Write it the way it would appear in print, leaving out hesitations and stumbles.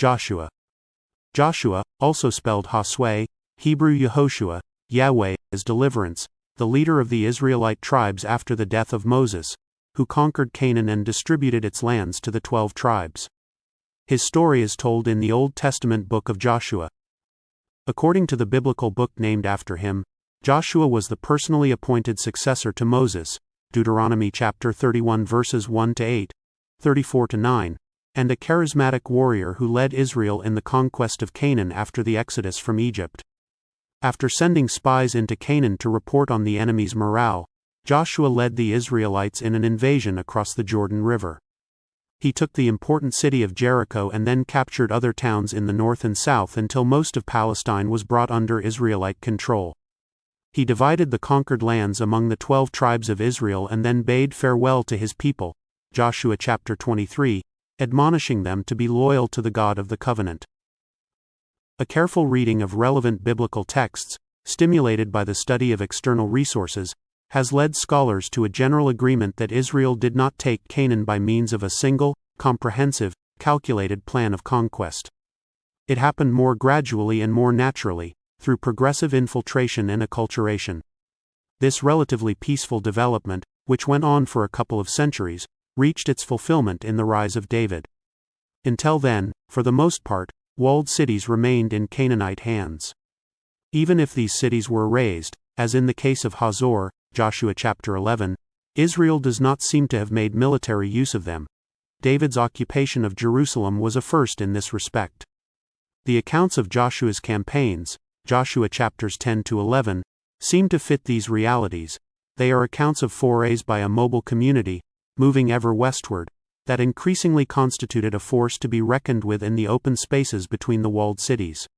Joshua. Joshua, also spelled Josue Hebrew Yehoshua, Yahweh, is deliverance, the leader of the Israelite tribes after the death of Moses, who conquered Canaan and distributed its lands to the 12 tribes. His story is told in the Old Testament book of Joshua. According to the biblical book named after him, Joshua was the personally appointed successor to Moses, Deuteronomy chapter 31 verses 1-8, 34-9, and a charismatic warrior who led Israel in the conquest of Canaan after the exodus from Egypt. After sending spies into Canaan to report on the enemy's morale, Joshua led the Israelites in an invasion across the Jordan River. He took the important city of Jericho and then captured other towns in the north and south until most of Palestine was brought under Israelite control. He divided the conquered lands among the 12 tribes of Israel and then bade farewell to his people, Joshua chapter 23, admonishing them to be loyal to the God of the covenant. A careful reading of relevant biblical texts, stimulated by the study of external resources, has led scholars to a general agreement that Israel did not take Canaan by means of a single, comprehensive, calculated plan of conquest. It happened more gradually and more naturally, through progressive infiltration and acculturation. This relatively peaceful development, which went on for a couple of centuries, reached its fulfillment in the rise of David. Until then, for the most part, walled cities remained in Canaanite hands. Even if these cities were razed, as in the case of Hazor, Joshua chapter 11, Israel does not seem to have made military use of them. David's occupation of Jerusalem was a first in this respect. The accounts of Joshua's campaigns, Joshua chapters 10-11, seem to fit these realities. They are accounts of forays by a mobile community, moving ever westward, that increasingly constituted a force to be reckoned with in the open spaces between the walled cities.